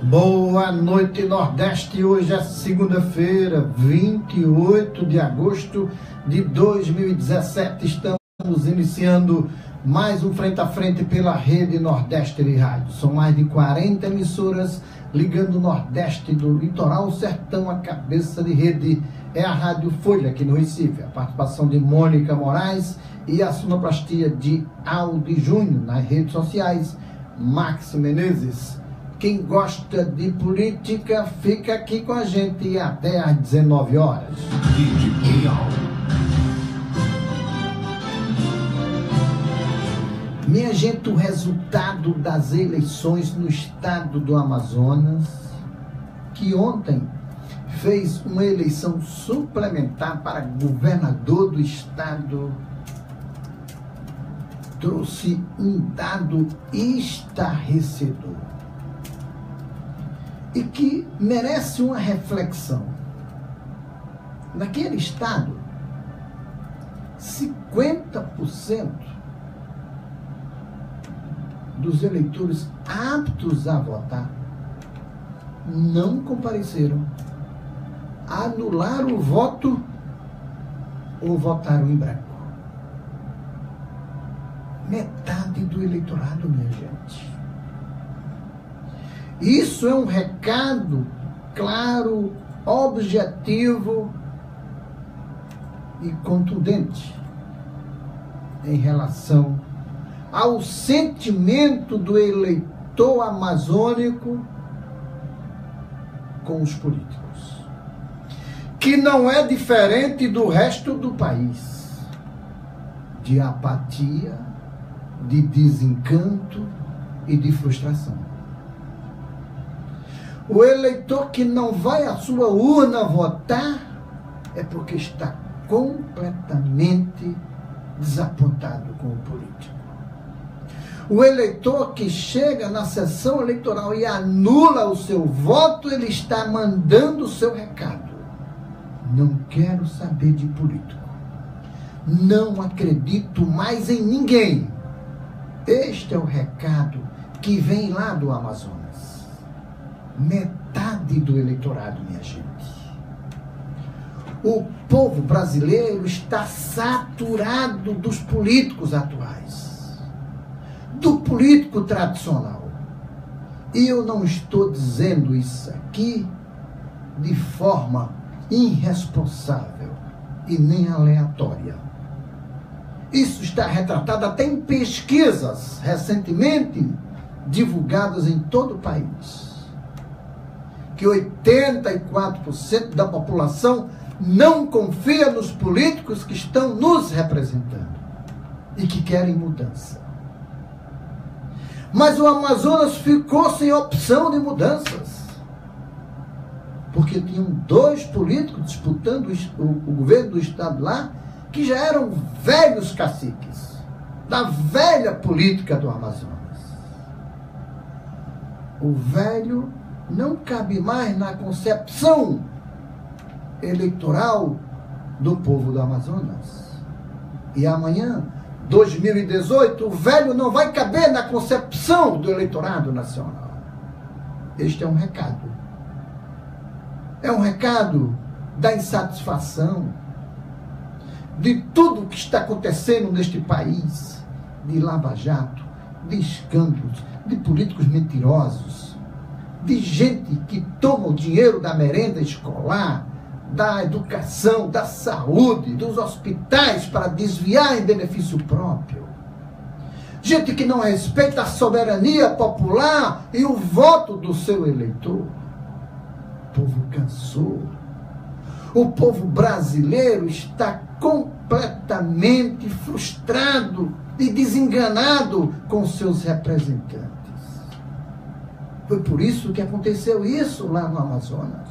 Boa noite, Nordeste. Hoje é segunda-feira, 28 de agosto de 2017. Estamos iniciando mais um Frente a Frente pela Rede Nordeste de Rádio. São mais de 40 emissoras ligando o Nordeste do litoral ao sertão. A cabeça de rede é a Rádio Folha, aqui no Recife. A participação de Mônica Moraes e a sonoplastia de Aldi Júnior. Nas redes sociais, Max Menezes. Quem gosta de política, fica aqui com a gente até às 19 horas. Minha gente, o resultado das eleições no estado do Amazonas, que ontem fez uma eleição suplementar para governador do estado, trouxe um dado estarrecedor e que merece uma reflexão. Naquele estado, 50% dos eleitores aptos a votar não compareceram, anularam o voto ou votaram em branco. Metade do eleitorado, minha gente. Isso é um recado claro, objetivo e contundente em relação ao sentimento do eleitor amazônico com os políticos, que não é diferente do resto do país, de apatia, de desencanto e de frustração. O eleitor que não vai à sua urna votar é porque está completamente desapontado com o político. O eleitor que chega na sessão eleitoral e anula o seu voto, ele está mandando o seu recado. Não quero saber de político. Não acredito mais em ninguém. Este é o recado que vem lá do Amazonas. Metade do eleitorado, minha gente. O povo brasileiro está saturado dos políticos atuais, do político tradicional. E eu não estou dizendo isso aqui de forma irresponsável e nem aleatória. Isso está retratado até em pesquisas recentemente divulgadas em todo o país, que 84% da população não confia nos políticos que estão nos representando e que querem mudança. Mas o Amazonas ficou sem opção de mudanças, porque tinham dois políticos disputando o governo do estado lá, que já eram velhos caciques da velha política do Amazonas. O velho não cabe mais na concepção eleitoral do povo do Amazonas. E amanhã, 2018, o velho não vai caber na concepção do eleitorado nacional. Este é um recado. É um recado da insatisfação de tudo o que está acontecendo neste país, de Lava Jato, de escândalos, de políticos mentirosos, de gente que toma o dinheiro da merenda escolar, da educação, da saúde, dos hospitais para desviar em benefício próprio. Gente que não respeita a soberania popular e o voto do seu eleitor. O povo cansou. O povo brasileiro está completamente frustrado e desenganado com seus representantes. Foi por isso que aconteceu isso lá no Amazonas.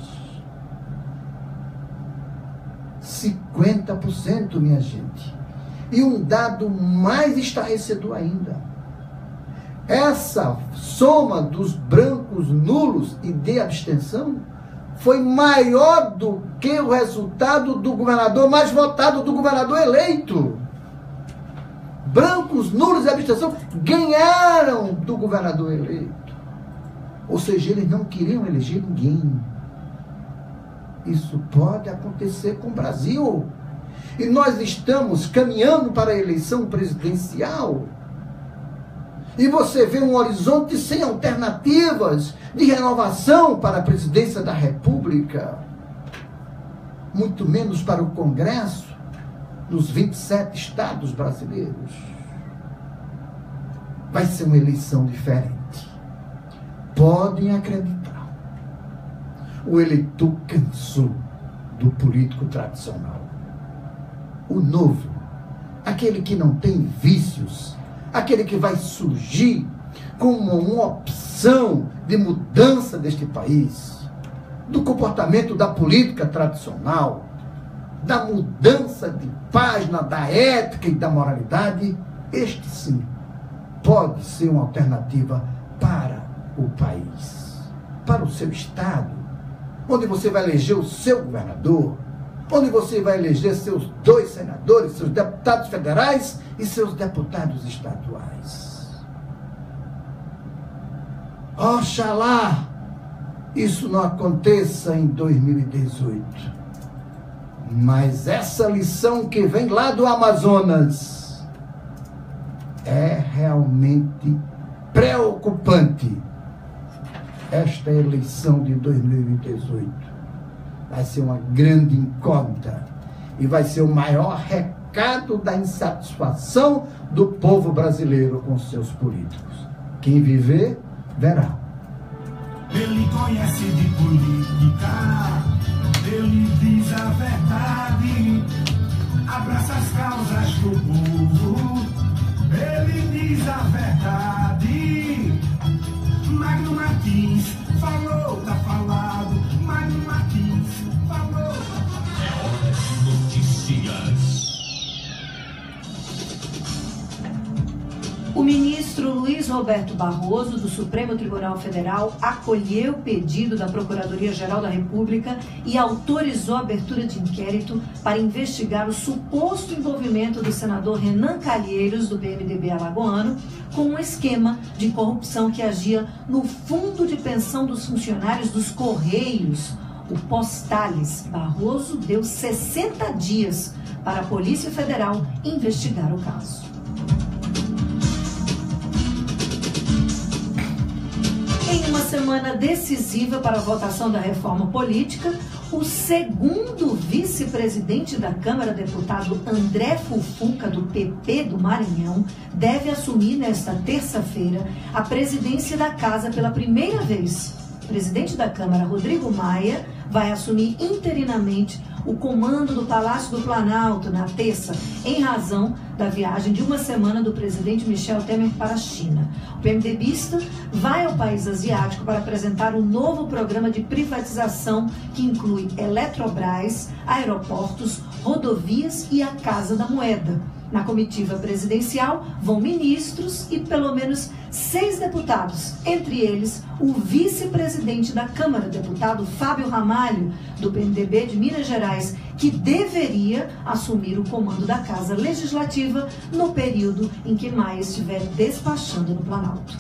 50%, minha gente. E um dado mais estarrecedor ainda. Essa soma dos brancos nulos e de abstenção foi maior do que o resultado do governador mais votado, do governador eleito. Brancos, nulos e abstenção ganharam do governador eleito. Ou seja, eles não queriam eleger ninguém. Isso pode acontecer com o Brasil. E nós estamos caminhando para a eleição presidencial. E você vê um horizonte sem alternativas de renovação para a presidência da República, muito menos para o Congresso, nos 27 estados brasileiros. Vai ser uma eleição diferente. Podem acreditar. O eleitor cansou do político tradicional. O novo, aquele que não tem vícios, aquele que vai surgir como uma opção de mudança deste país, do comportamento da política tradicional, da mudança de página da ética e da moralidade, este sim pode ser uma alternativa para o país, para o seu estado, onde você vai eleger o seu governador, onde você vai eleger seus 2 senadores, seus deputados federais e seus deputados estaduais. Oxalá isso não aconteça em 2018. Mas essa lição que vem lá do Amazonas é realmente preocupante. Esta eleição de 2018 vai ser uma grande incógnita e vai ser o maior recado da insatisfação do povo brasileiro com seus políticos. Quem viver, verá. Ele conhece de política, ele diz a verdade, abraça as causas do povo, ele diz a verdade. Magno Martins falou, tá falado. Magno Martins falou. É hora de notícias. O ministro Luiz Roberto Barroso, do Supremo Tribunal Federal, acolheu o pedido da Procuradoria-Geral da República e autorizou a abertura de inquérito para investigar o suposto envolvimento do senador Renan Calheiros, do PMDB alagoano, com um esquema de corrupção que agia no Fundo de Pensão dos Funcionários dos Correios, o Postales. Barroso deu 60 dias para a Polícia Federal investigar o caso. Em uma semana decisiva para a votação da reforma política, o segundo vice-presidente da Câmara, deputado André Fufuca, do PP do Maranhão, deve assumir nesta terça-feira a presidência da Casa pela primeira vez. O presidente da Câmara, Rodrigo Maia, vai assumir interinamente o comando do Palácio do Planalto na terça, em razão da viagem de uma semana do presidente Michel Temer para a China. O PMDBista vai ao país asiático para apresentar um novo programa de privatização que inclui Eletrobras, aeroportos, rodovias e a Casa da Moeda. Na comitiva presidencial vão ministros e pelo menos 6 deputados, entre eles o vice-presidente da Câmara, deputado Fábio Ramalho, do PMDB de Minas Gerais, que deveria assumir o comando da Casa Legislativa no período em que Maia estiver despachando no Planalto.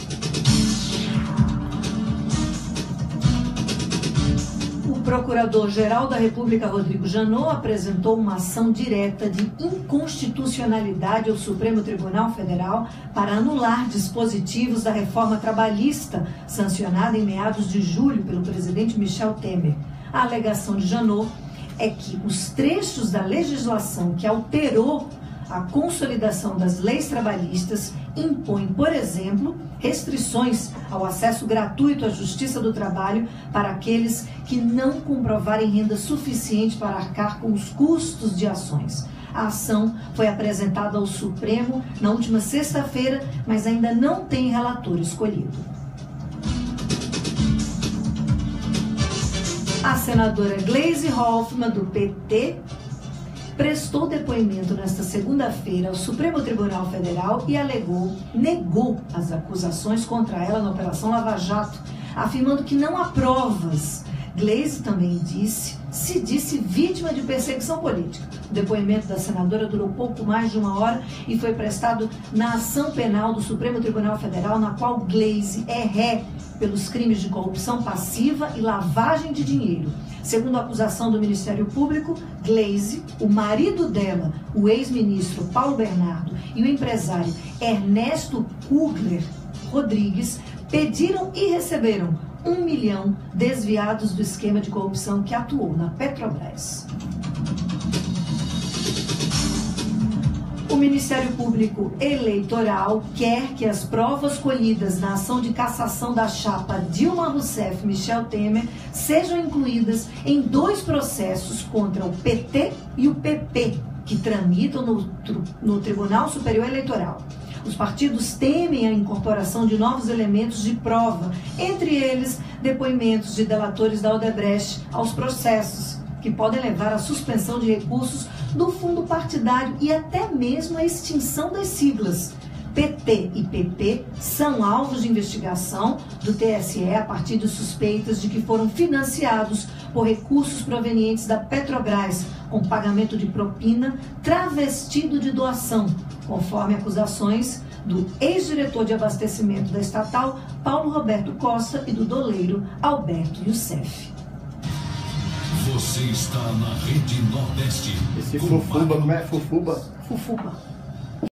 O Procurador-Geral da República, Rodrigo Janot, apresentou uma ação direta de inconstitucionalidade ao Supremo Tribunal Federal para anular dispositivos da reforma trabalhista sancionada em meados de julho pelo presidente Michel Temer. A alegação de Janot é que os trechos da legislação que alterou a consolidação das leis trabalhistas impõe, por exemplo, restrições ao acesso gratuito à Justiça do Trabalho para aqueles que não comprovarem renda suficiente para arcar com os custos de ações. A ação foi apresentada ao Supremo na última sexta-feira, mas ainda não tem relator escolhido. A senadora Gleisi Hoffmann, do PT, prestou depoimento nesta segunda-feira ao Supremo Tribunal Federal e negou as acusações contra ela na Operação Lava Jato, afirmando que não há provas. Gleisi também se disse vítima de perseguição política. O depoimento da senadora durou pouco mais de 1 hora e foi prestado na ação penal do Supremo Tribunal Federal, na qual Gleisi é ré pelos crimes de corrupção passiva e lavagem de dinheiro. Segundo a acusação do Ministério Público, Gleisi, o marido dela, o ex-ministro Paulo Bernardo e o empresário Ernesto Kugler Rodrigues pediram e receberam 1 milhão desviados do esquema de corrupção que atuou na Petrobras. O Ministério Público Eleitoral quer que as provas colhidas na ação de cassação da chapa Dilma Rousseff-Michel Temer sejam incluídas em 2 processos contra o PT e o PP, que tramitam no Tribunal Superior Eleitoral. Os partidos temem a incorporação de novos elementos de prova, entre eles depoimentos de delatores da Odebrecht aos processos, que podem levar à suspensão de recursos do fundo partidário e até mesmo à extinção das siglas. PT e PP são alvos de investigação do TSE a partir de suspeitas de que foram financiados por recursos provenientes da Petrobras, com pagamento de propina travestido de doação, conforme acusações do ex-diretor de abastecimento da estatal, Paulo Roberto Costa, e do doleiro Alberto Youssef. Você está na Rede Nordeste. Esse Fufuba, como é? Fufuba? Fufuba.